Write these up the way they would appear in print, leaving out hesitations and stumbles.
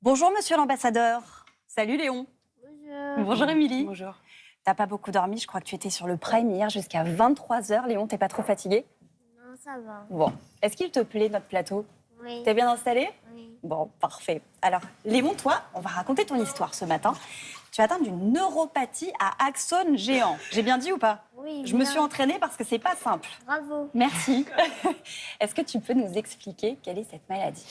Bonjour, monsieur l'ambassadeur. Salut, Léon. Bonjour. Bonjour, Émilie. Bonjour. T'as pas beaucoup dormi, je crois que tu étais sur le Prime hier jusqu'à 23h. Léon, t'es pas trop fatigué? Non, ça va. Bon. Est-ce qu'il te plaît, notre plateau? Oui. T'es bien installé? Oui. Bon, parfait. Alors, Léon, toi, on va raconter ton histoire ce matin. Tu es atteint d'une neuropathie à axone géant. J'ai bien dit ou pas? Oui. Je me bien. suis entraînée parce que c'est pas simple. Bravo. Merci. Est-ce que tu peux nous expliquer quelle est cette maladie?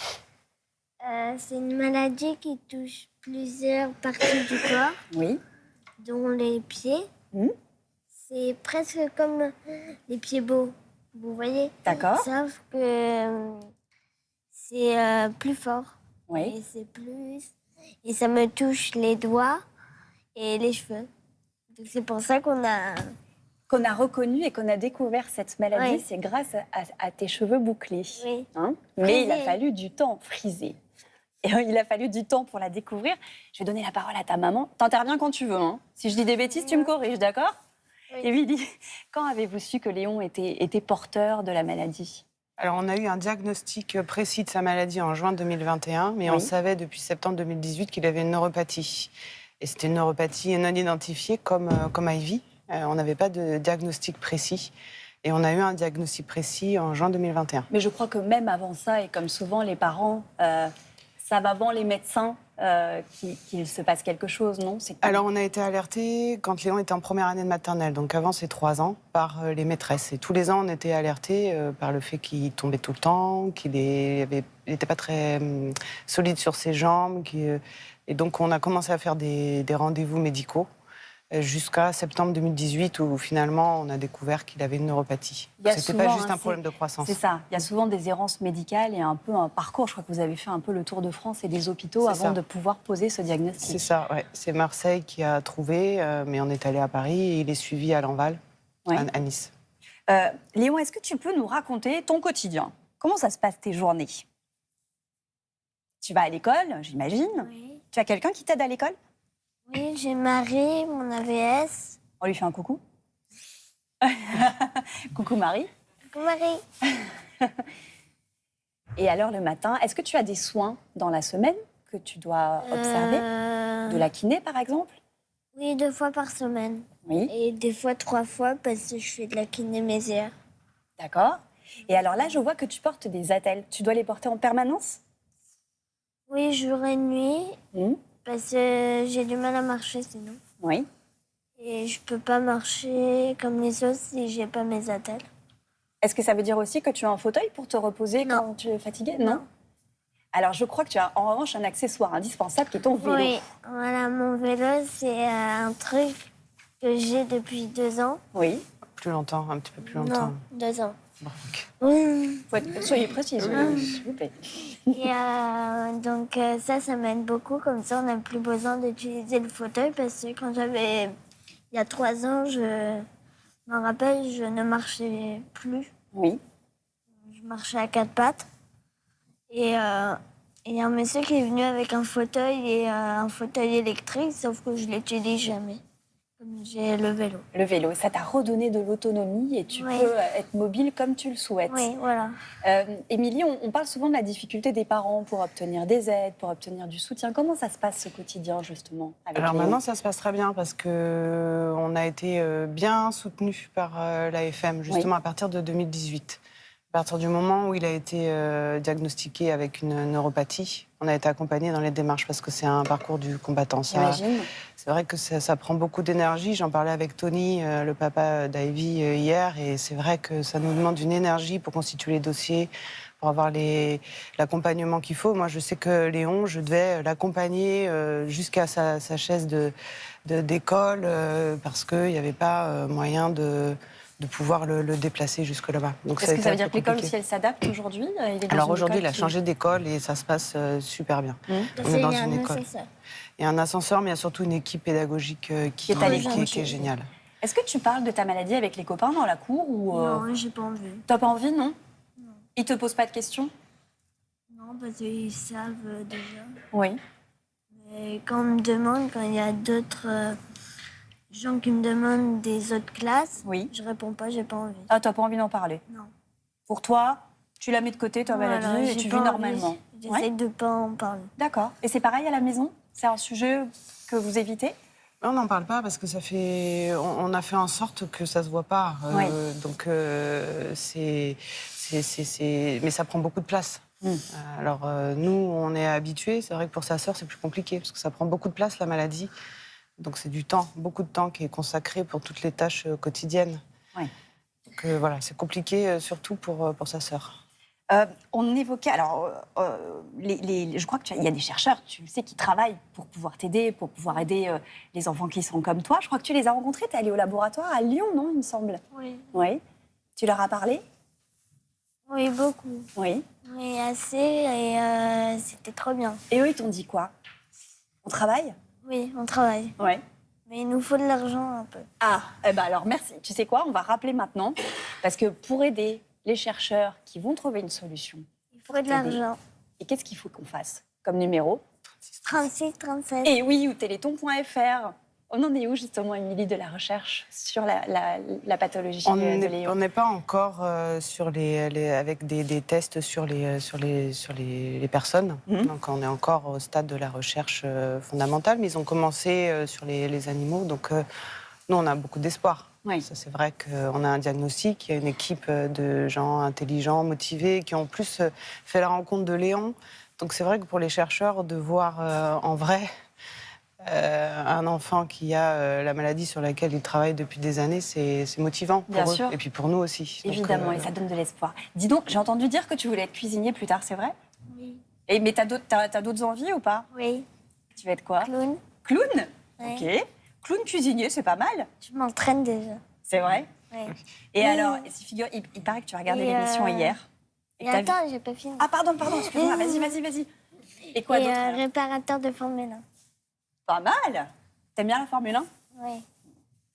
C'est une maladie qui touche plusieurs parties du corps, Oui. dont les pieds. Hmm. C'est presque comme les pieds beaux. Vous voyez? D'accord. Sauf que c'est plus fort. Oui. Et c'est plus. Et ça me touche les doigts et les cheveux. Donc c'est pour ça qu'on a. Qu'on a reconnu et qu'on a découvert cette maladie, Oui. c'est grâce à tes cheveux bouclés. Oui. Hein? Mais il a Frisés. fallu du temps, frisé. Et il a fallu du temps pour la découvrir. Je vais donner la parole à ta maman. T'interviens quand tu veux. Hein. Si je dis des bêtises, tu me corriges, d'accord? Oui. Émilie, quand avez-vous su que Léon était porteur de la maladie? Alors, on a eu un diagnostic précis de sa maladie en juin 2021, mais Oui. on savait depuis septembre 2018 qu'il avait une neuropathie. Et c'était une neuropathie non identifiée comme Ivy. On n'avait pas de diagnostic précis. Et on a eu un diagnostic précis en juin 2021. Mais je crois que même avant ça, et comme souvent les parents, savent avant les médecins qu'il se passe quelque chose, non? Alors, on a été alertés quand Léon était en première année de maternelle, donc avant ses 3 ans, par les maîtresses. Et tous les ans, on était alertés par le fait qu'il tombait tout le temps, qu'il n'était pas très solide sur ses jambes. Et donc, on a commencé à faire des rendez-vous médicaux jusqu'à septembre 2018, où finalement, on a découvert qu'il avait une neuropathie. Il y a C'était souvent, pas juste hein, un problème de croissance. C'est ça. Il y a souvent des errances médicales et un peu un parcours. Je crois que vous avez fait un peu le tour de France et des hôpitaux C'est avant ça. de pouvoir poser ce diagnostic. C'est ça, ouais. C'est Marseille qui a trouvé, mais on est allé à Paris et il est suivi à Lanval, Ouais. à Nice. Léon, est-ce que tu peux nous raconter ton quotidien? Comment ça se passe tes journées? Tu vas à l'école, j'imagine. Oui. Tu as quelqu'un qui t'aide à l'école? Oui, j'ai Marie, mon AVS. On lui fait un coucou. Coucou Marie. Coucou Marie. Et alors le matin, est-ce que tu as des soins dans la semaine que tu dois observer? De la kiné par exemple? Oui, 2 fois par semaine. Oui. Et des fois 3 fois parce que je fais de la kinémésia. D'accord. Et alors là, je vois que tu portes des attelles. Tu dois les porter en permanence? Oui, jour et nuit Hmm. parce que j'ai du mal à marcher sinon. Oui. Et je peux pas marcher comme les autres si j'ai pas mes attelles. Est-ce que ça veut dire aussi que tu as un fauteuil pour te reposer Non. quand tu es fatiguée? Non. Alors je crois que tu as en revanche un accessoire indispensable qui est ton vélo. Oui, voilà, mon vélo, c'est un truc que j'ai depuis 2 ans. Oui. Plus longtemps, un petit peu plus longtemps. Non, 2 ans. Bon, ok. Oui. Soyez précise, s'il vous plaît. Et donc ça m'aide beaucoup. Comme ça, on n'a plus besoin d'utiliser le fauteuil parce que quand j'avais... Il y a 3 ans, je me rappelle, je ne marchais plus. Oui. Je marchais à 4 pattes. Et il y a un monsieur qui est venu avec un fauteuil et un fauteuil électrique, sauf que je l'utilise jamais. Comme j'ai le vélo. Le vélo, ça t'a redonné de l'autonomie et tu Oui. peux être mobile comme tu le souhaites. Oui, voilà. Émilie, on parle souvent de la difficulté des parents pour obtenir des aides, pour obtenir du soutien. Comment ça se passe ce quotidien justement avec Alors Léon? maintenant, ça se passe très bien parce que on a été bien soutenu par l'AFM, justement à partir de 2018. À partir du moment où il a été diagnostiqué avec une neuropathie, on a été accompagné dans les démarches parce que c'est un parcours du combattant. J'imagine. C'est vrai que ça prend beaucoup d'énergie. J'en parlais avec Tony, le papa d'Ivy, hier, et c'est vrai que ça nous demande une énergie pour constituer les dossiers, pour avoir l'accompagnement qu'il faut. Moi, je sais que Léon, je devais l'accompagner jusqu'à sa chaise d'école parce qu'il n'y avait pas moyen de pouvoir le déplacer jusque là-bas. Donc, Est-ce que ça veut dire que l'école compliqué. aussi, elle s'adapte aujourd'hui? Alors aujourd'hui, il a changé d'école et ça se passe super bien. Parce On est qu'il dans y a une un école. ascenseur. Il y a un ascenseur, mais il y a surtout une équipe pédagogique qui est à l'écoute. est géniale. Est-ce que tu parles de ta maladie avec les copains dans la cour ou Non, j'ai pas envie. t'as pas envie, non? Non. Ils te posent pas de questions? Non, parce qu'ils savent déjà. Oui. Et quand on me demande, quand il y a d'autres gens qui me demandent des autres classes, Oui. je réponds pas, j'ai pas envie. Ah, t'as pas envie d'en parler? Non. Pour toi, Tu la mets de côté, ta Voilà, maladie, et j'ai tu pas vis envie. normalement. J'essaie Ouais. de pas en parler. D'accord. Et c'est pareil à la maison? C'est un sujet que vous évitez? On n'en parle pas parce que ça fait. On a fait en sorte que ça se voit pas. Oui. Donc mais ça prend beaucoup de place. Alors nous, on est habitués. C'est vrai que pour sa sœur, c'est plus compliqué parce que ça prend beaucoup de place la maladie. Donc c'est du temps, beaucoup de temps qui est consacré pour toutes les tâches quotidiennes. Oui. Donc voilà, c'est compliqué surtout pour sa sœur. On évoquait, alors, je crois qu'il y a des chercheurs, tu le sais, qui travaillent pour pouvoir t'aider, pour pouvoir aider les enfants qui sont comme toi. Je crois que tu les as rencontrés, tu es allée au laboratoire à Lyon, non, il me semble? Oui. Oui. Tu leur as parlé? Oui, beaucoup. Oui. Oui, assez, et c'était trop bien. Et eux, ils t'ont dit quoi? On travaille? Oui, on travaille. Oui. Mais il nous faut de l'argent un peu. Ah, eh ben alors merci. Tu sais quoi, on va rappeler maintenant, parce que pour aider les chercheurs qui vont trouver une solution, Il faudrait de l'argent. et qu'est-ce qu'il faut qu'on fasse comme numéro? 36, 37. Et oui, ou téléthon.fr. On en est où justement, Émilie, de la recherche sur la pathologie On de Léo? n'est pas encore sur avec des tests sur les personnes. Mhm. Donc on est encore au stade de la recherche fondamentale, mais ils ont commencé sur les animaux. Donc nous, on a beaucoup d'espoir. Oui. Ça, c'est vrai qu'on a un diagnostic, il y a une équipe de gens intelligents, motivés, qui ont en plus fait la rencontre de Léon. Donc c'est vrai que pour les chercheurs, de voir en vrai un enfant qui a la maladie sur laquelle il travaille depuis des années, c'est motivant pour Bien eux. sûr. Et puis pour nous aussi. Donc, Évidemment, et ça donne de l'espoir. Dis donc, j'ai entendu dire que tu voulais être cuisinier plus tard, c'est vrai? Oui. Mais t'as d'autres envies ou pas? Oui. Tu vas être quoi? Clown. Clown? Oui. Ok. Clown cuisinier, c'est pas mal. Je m'entraîne déjà. C'est vrai? Oui. Et Oui. alors, figure, il paraît que tu as regardé Et, l'émission hier. Et que t'as vu- attends, j'ai pas fini. Ah, pardon, excuse-moi. Vas-y. Et quoi Et d'autre? réparateur de Formule 1. Pas mal. T'aimes bien la Formule 1? Oui.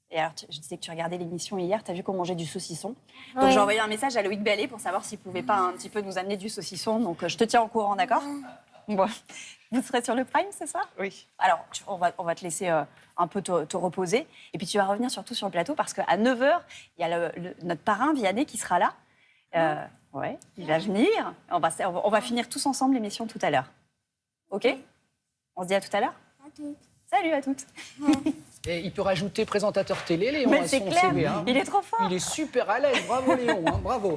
Et alors, je disais que tu regardais l'émission hier, t'as vu qu'on mangeait du saucisson. Donc Oui. j'ai envoyé un message à Loïc Bellet pour savoir s'il pouvait pas un petit peu nous amener du saucisson. Donc je te tiens au courant, d'accord? Bon. Vous serez sur le Prime, c'est ça? Oui. Alors, on va te laisser un peu te reposer. Et puis tu vas revenir surtout sur le plateau parce qu'à 9h, il y a notre parrain, Vianney, qui sera là. Ouais, il va venir. On va finir tous ensemble l'émission tout à l'heure. OK? On se dit à tout à l'heure? À toutes. Salut à toutes. Et il peut rajouter présentateur télé, Léon, Mais à c'est son clair, CV. Hein. il est trop fort. Il est super à l'aise. Bravo, Léon. Hein, bravo.